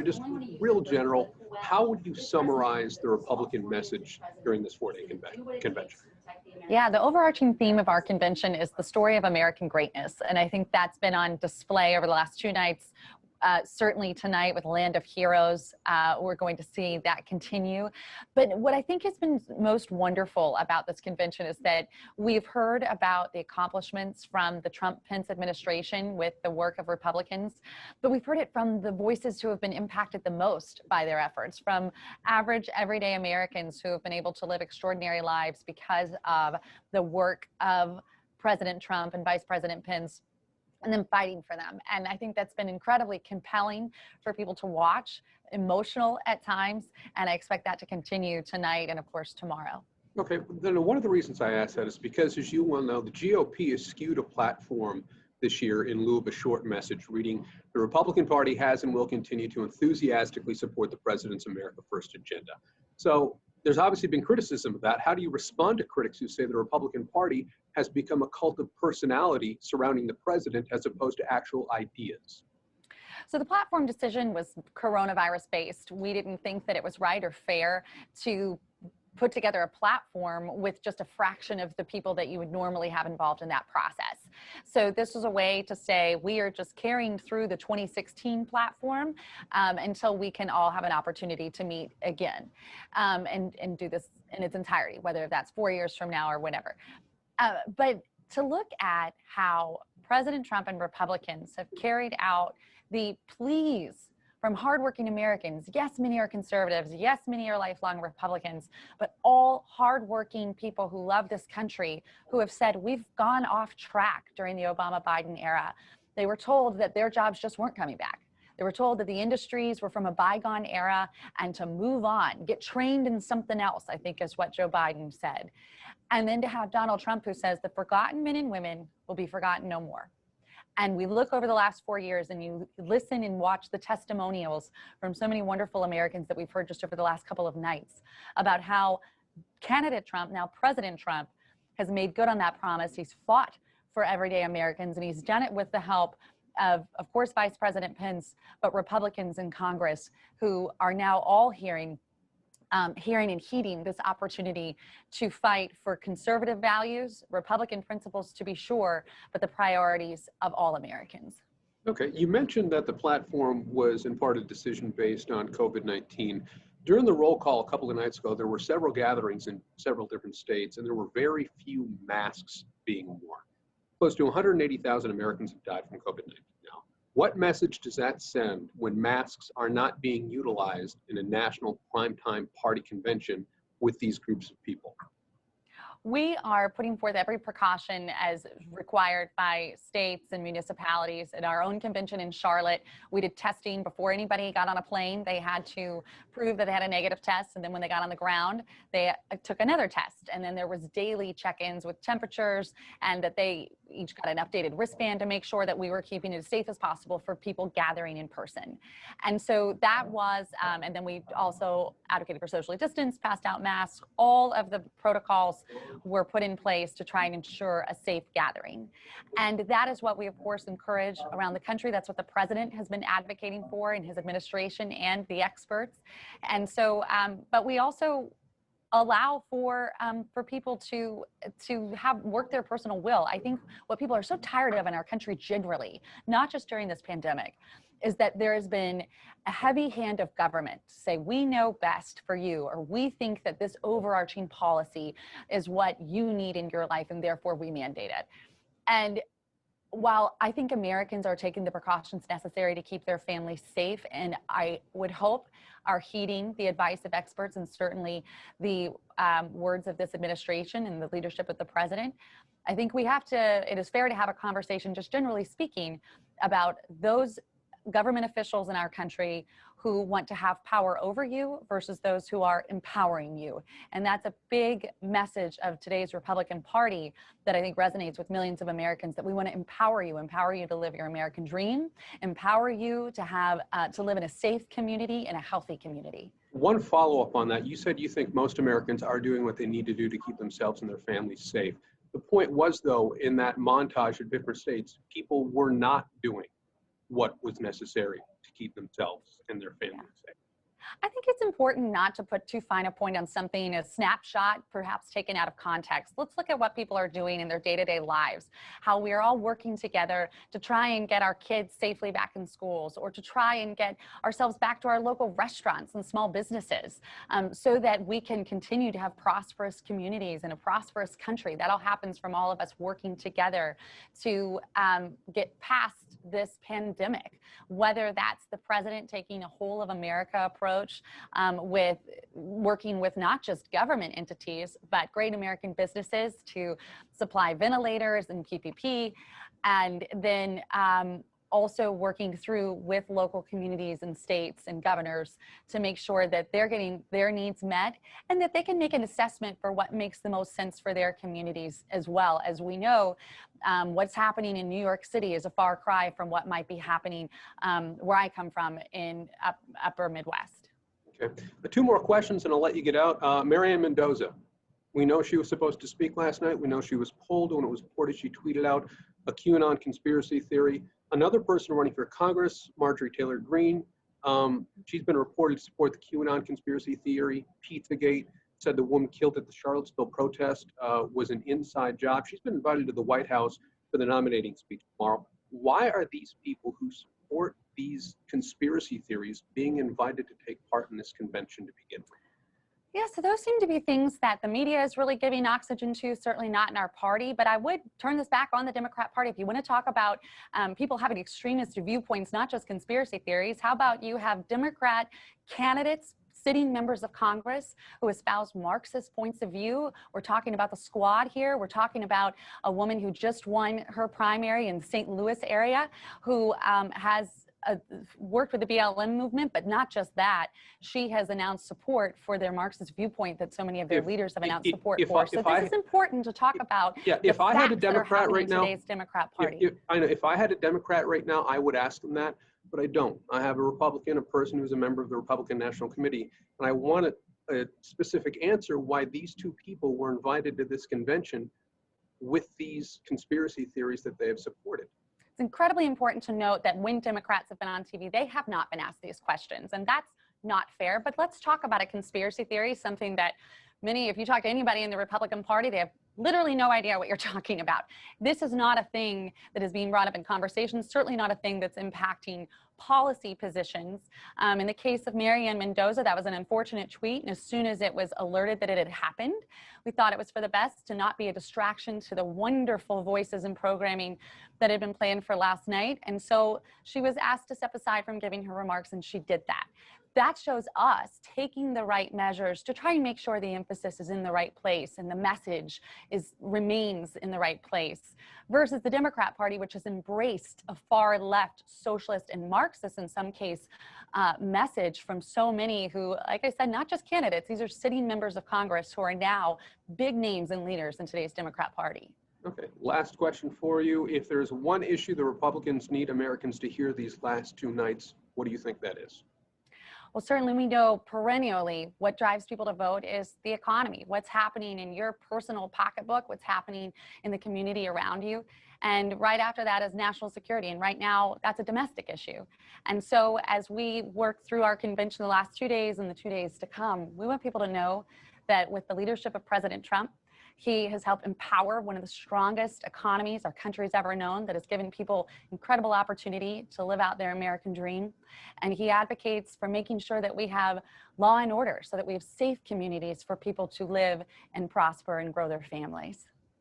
Victoria, just real general, how would you summarize the Republican message during this 4-day convention? Yeah, the overarching theme of our convention is the story of American greatness. And I think that's been on display over the last 2 nights. Certainly tonight with Land of Heroes, we're going to see that continue. But what I think has been most wonderful about this convention is that we've heard about the accomplishments from the Trump-Pence administration with the work of Republicans, but we've heard it from the voices who have been impacted the most by their efforts, from average, everyday Americans who have been able to live extraordinary lives because of the work of President Trump and Vice President Pence, and then fighting for them. And I think that's been incredibly compelling for people to watch, emotional at times, and I expect that to continue tonight and of course tomorrow. Okay, then one of the reasons I ask that is because, as you well know, the GOP has skewed a platform this year in lieu of a short message reading, the Republican Party has and will continue to enthusiastically support the president's America First agenda. So there's obviously been criticism of that. How do you respond to critics who say the Republican Party has become a cult of personality surrounding the president as opposed to actual ideas? So the platform decision was coronavirus based. We didn't think that it was right or fair to put together a platform with just a fraction of the people that you would normally have involved in that process. So this was a way to say we are just carrying through the 2016 platform until we can all have an opportunity to meet again and do this in its entirety, whether that's 4 years from now or whenever. But to look at how President Trump and Republicans have carried out the pleas from hardworking Americans. Yes, many are conservatives. Yes, many are lifelong Republicans, but all hardworking people who love this country who have said we've gone off track during the Obama-Biden era. They were told that their jobs just weren't coming back. They were told that the industries were from a bygone era and to move on, get trained in something else, I think is what Joe Biden said. And then to have Donald Trump who says the forgotten men and women will be forgotten no more. And we look over the last 4 years and you listen and watch the testimonials from so many wonderful Americans that we've heard just over the last couple of nights about how candidate Trump, now President Trump, has made good on that promise. He's fought for everyday Americans and he's done it with the help of course, Vice President Pence, but Republicans in Congress who are now all hearing and heeding this opportunity to fight for conservative values, Republican principles to be sure, but the priorities of all Americans. Okay, you mentioned that the platform was in part a decision based on COVID-19. During the roll call a couple of nights ago, there were several gatherings in several different states, and there were very few masks being worn. Close to 180,000 Americans have died from COVID-19 now. What message does that send when masks are not being utilized in a national primetime party convention with these groups of people? We are putting forth every precaution as required by states and municipalities. At our own convention in Charlotte, we did testing before anybody got on a plane. They had to prove that they had a negative test, and then when they got on the ground, they took another test. And then there was daily check-ins with temperatures, and that they each got an updated wristband to make sure that we were keeping it as safe as possible for people gathering in person. And so that was, and then we also advocated for socially distanced, passed out masks. All of the protocols were put in place to try and ensure a safe gathering. And that is what we, of course, encourage around the country. That's what the president has been advocating for in his administration and the experts. And so, but we also allow for people to have work their personal will. I think what people are so tired of in our country generally, not just during this pandemic, is that there has been a heavy hand of government to say, we know best for you, or we think that this overarching policy is what you need in your life, and therefore we mandate it. And while I think Americans are taking the precautions necessary to keep their families safe, and I would hope are heeding the advice of experts and certainly the words of this administration and the leadership of the president, I think we have to, it is fair to have a conversation, just generally speaking, about those government officials in our country who want to have power over you versus those who are empowering you. And that's a big message of today's Republican Party that I think resonates with millions of Americans, that we want to empower you to live your American dream, empower you to have, to live in a safe community and a healthy community. One follow-up on that, you said you think most Americans are doing what they need to do to keep themselves and their families safe. The point was, though, in that montage of different states, people were not doing what was necessary to keep themselves and their families safe. I think it's important not to put too fine a point on something, a snapshot, perhaps taken out of context. Let's look at what people are doing in their day-to-day lives, how we're all working together to try and get our kids safely back in schools, or to try and get ourselves back to our local restaurants and small businesses, so that we can continue to have prosperous communities and a prosperous country. That all happens from all of us working together to get past this pandemic, whether that's the president taking a whole of America approach, with working with not just government entities, but great American businesses to supply ventilators and PPE, and then also working through with local communities and states and governors to make sure that they're getting their needs met and that they can make an assessment for what makes the most sense for their communities as well. As we know, what's happening in New York City is a far cry from what might be happening where I come from in upper Midwest. Okay, two more questions and I'll let you get out. Marianne Mendoza, we know she was supposed to speak last night. We know she was pulled when it was reported she tweeted out a QAnon conspiracy theory. Another person running for Congress, Marjorie Taylor Greene, she's been reported to support the QAnon conspiracy theory. Pizzagate said the woman killed at the Charlottesville protest was an inside job. She's been invited to the White House for the nominating speech tomorrow. Why are these people who support these conspiracy theories being invited to take part in this convention to begin with? Yeah, so those seem to be things that the media is really giving oxygen to, certainly not in our party. But I would turn this back on the Democrat Party. If you want to talk about people having extremist viewpoints, not just conspiracy theories, how about you have Democrat candidates, sitting members of Congress who espouse Marxist points of view? We're talking about the squad here. We're talking about a woman who just won her primary in the St. Louis area, who has worked with the BLM movement, but not just that. She has announced support for their Marxist viewpoint that so many of their leaders have announced support for. So this is important to talk about. Yeah, if I had a Democrat right now, today's Democrat Party. I know if I had a Democrat right now, I would ask them that, but I don't. I have a Republican, a person who's a member of the Republican National Committee, and I want a specific answer why these two people were invited to this convention with these conspiracy theories that they have supported. It's incredibly important to note that when Democrats have been on TV, they have not been asked these questions, and that's not fair. But let's talk about a conspiracy theory, something that if you talk to anybody in the Republican Party, they have literally no idea what you're talking about. This is not a thing that is being brought up in conversations, certainly not a thing that's impacting policy positions. In the case of Marianne Mendoza, that was an unfortunate tweet, and as soon as it was alerted that it had happened, we thought it was for the best to not be a distraction to the wonderful voices and programming that had been planned for last night. And so she was asked to step aside from giving her remarks, and she did that. That shows us taking the right measures to try and make sure the emphasis is in the right place and the message remains in the right place, versus the Democrat Party, which has embraced a far left socialist and Marxist in some case message from so many who, like I said, not just candidates, these are sitting members of Congress who are now big names and leaders in today's Democrat Party. Okay, last question for you. If there's one issue the Republicans need Americans to hear these last two nights, what do you think that is? Well, certainly we know perennially what drives people to vote is the economy, what's happening in your personal pocketbook, what's happening in the community around you. And right after that is national security. And right now, that's a domestic issue. And so as we work through our convention the last 2 days and the 2 days to come, we want people to know that with the leadership of President Trump, he has helped empower one of the strongest economies our country's ever known, that has given people incredible opportunity to live out their American dream. And he advocates for making sure that we have law and order so that we have safe communities for people to live and prosper and grow their families.